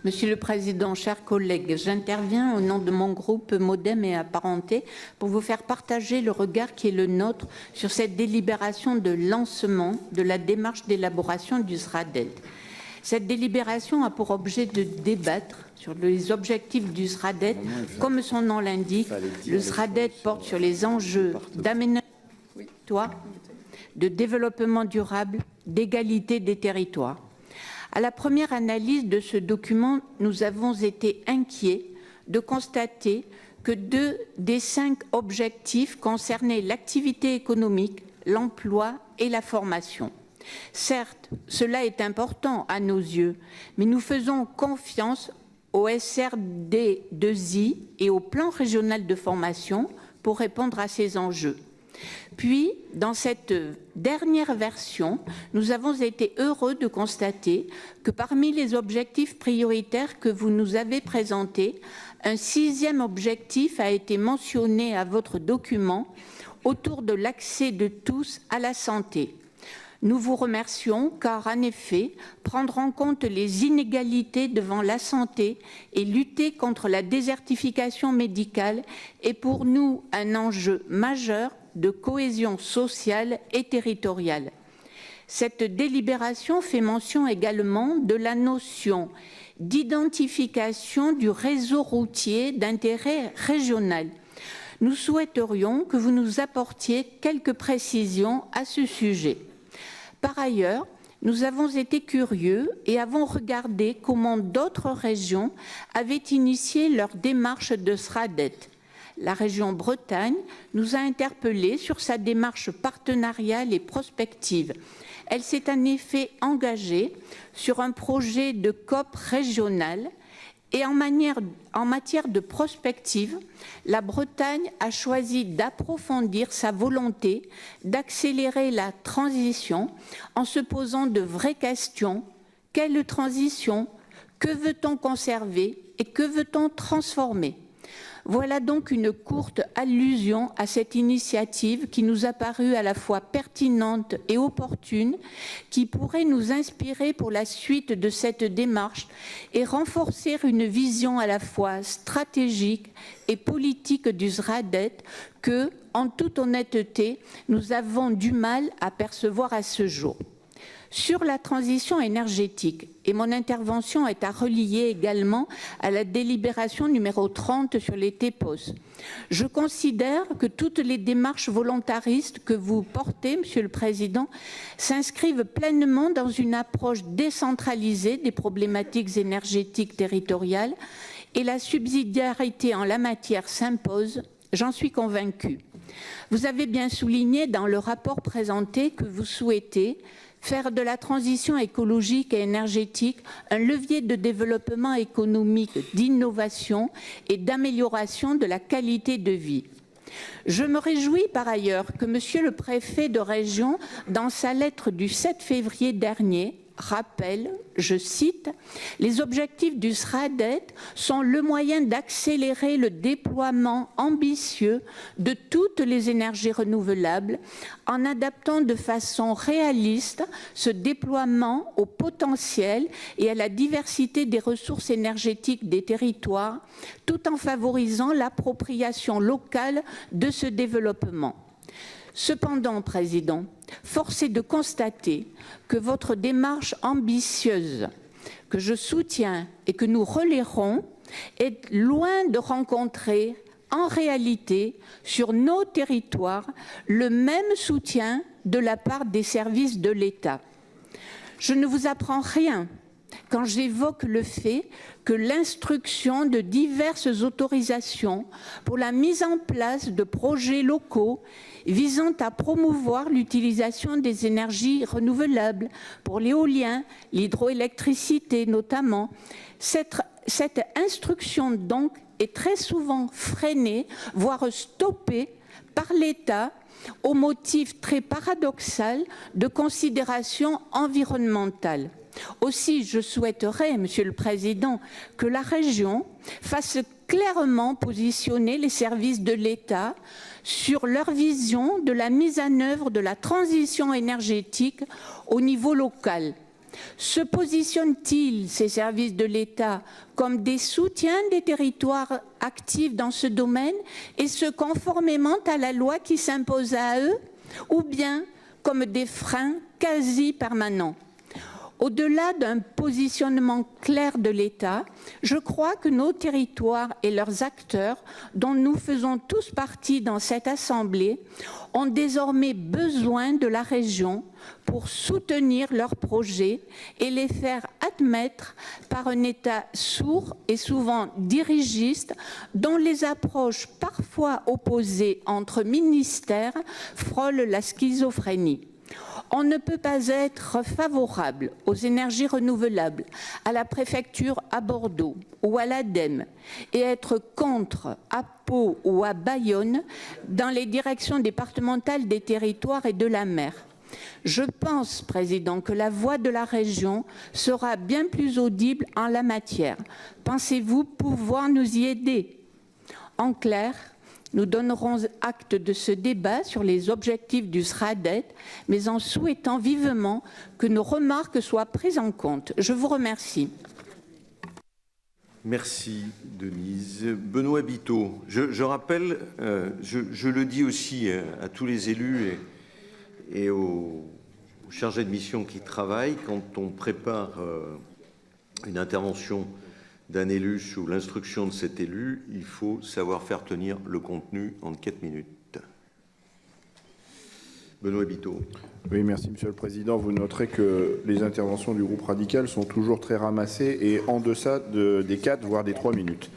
Monsieur le Président, chers collègues, j'interviens au nom de mon groupe Modem et Apparentés pour vous faire partager le regard qui est le nôtre sur cette délibération de lancement de la démarche d'élaboration du SRADET. Cette délibération a pour objet de débattre sur les objectifs du SRADET. Comme son nom l'indique, le SRADET porte sur les enjeux d'aménagement du territoire, de développement durable, d'égalité des territoires. À la première analyse de ce document, nous avons été inquiets de constater que 2 des 5 objectifs concernaient l'activité économique, l'emploi et la formation. Certes, cela est important à nos yeux, mais nous faisons confiance au SRD2I et au plan régional de formation pour répondre à ces enjeux. Puis, dans cette dernière version, nous avons été heureux de constater que parmi les objectifs prioritaires que vous nous avez présentés, un 6e objectif a été mentionné à votre document autour de l'accès de tous à la santé. Nous vous remercions car, en effet, prendre en compte les inégalités devant la santé et lutter contre la désertification médicale est pour nous un enjeu majeur de cohésion sociale et territoriale. Cette délibération fait mention également de la notion d'identification du réseau routier d'intérêt régional. Nous souhaiterions que vous nous apportiez quelques précisions à ce sujet. Par ailleurs, nous avons été curieux et avons regardé comment d'autres régions avaient initié leur démarche de SRADET. La région Bretagne nous a interpellés sur sa démarche partenariale et prospective. Elle s'est en effet engagée sur un projet de COP régional et en matière de prospective, la Bretagne a choisi d'approfondir sa volonté d'accélérer la transition en se posant de vraies questions. Quelle transition? Que veut-on conserver et que veut-on transformer? Voilà donc une courte allusion à cette initiative qui nous a paru à la fois pertinente et opportune, qui pourrait nous inspirer pour la suite de cette démarche et renforcer une vision à la fois stratégique et politique du SRADET que, en toute honnêteté, nous avons du mal à percevoir à ce jour. Sur la transition énergétique, et mon intervention est à relier également à la délibération numéro 30 sur les TEPOS. Je considère que toutes les démarches volontaristes que vous portez, Monsieur le Président, s'inscrivent pleinement dans une approche décentralisée des problématiques énergétiques territoriales et la subsidiarité en la matière s'impose, j'en suis convaincue. Vous avez bien souligné dans le rapport présenté que vous souhaitez faire de la transition écologique et énergétique un levier de développement économique, d'innovation et d'amélioration de la qualité de vie. Je me réjouis par ailleurs que Monsieur le préfet de région, dans sa lettre du 7 février dernier, rappelle, je cite, « Les objectifs du SRADET sont le moyen d'accélérer le déploiement ambitieux de toutes les énergies renouvelables en adaptant de façon réaliste ce déploiement au potentiel et à la diversité des ressources énergétiques des territoires, tout en favorisant l'appropriation locale de ce développement. » Cependant, Président, force est de constater que votre démarche ambitieuse, que je soutiens et que nous relayerons, est loin de rencontrer en réalité sur nos territoires le même soutien de la part des services de l'État. Je ne vous apprends rien quand j'évoque le fait que l'instruction de diverses autorisations pour la mise en place de projets locaux visant à promouvoir l'utilisation des énergies renouvelables pour l'éolien, l'hydroélectricité notamment. Cette instruction donc est très souvent freinée, voire stoppée par l'État au motif très paradoxal de considérations environnementales. Aussi, je souhaiterais, Monsieur le Président, que la région fasse clairement positionner les services de l'État sur leur vision de la mise en œuvre de la transition énergétique au niveau local. Se positionnent-ils, ces services de l'État, comme des soutiens des territoires actifs dans ce domaine et ce conformément à la loi qui s'impose à eux, ou bien comme des freins quasi permanents? Au-delà d'un positionnement clair de l'État, je crois que nos territoires et leurs acteurs, dont nous faisons tous partie dans cette Assemblée, ont désormais besoin de la région pour soutenir leurs projets et les faire admettre par un État sourd et souvent dirigiste, dont les approches parfois opposées entre ministères frôlent la schizophrénie. On ne peut pas être favorable aux énergies renouvelables, à la préfecture à Bordeaux ou à l'ADEME et être contre à Pau ou à Bayonne dans les directions départementales des territoires et de la mer. Je pense, Président, que la voix de la région sera bien plus audible en la matière. Pensez-vous pouvoir nous y aider? En clair, nous donnerons acte de ce débat sur les objectifs du SRADET, mais en souhaitant vivement que nos remarques soient prises en compte. Je vous remercie. Merci, Denise. Benoît Biteau, je rappelle, je le dis aussi à tous les élus et aux chargés de mission qui travaillent, quand on prépare une intervention d'un élu sous l'instruction de cet élu, il faut savoir faire tenir le contenu en 4 minutes. Benoît Biteau. Oui, merci Monsieur le Président. Vous noterez que les interventions du groupe radical sont toujours très ramassées et en deçà des 4, voire des 3 minutes.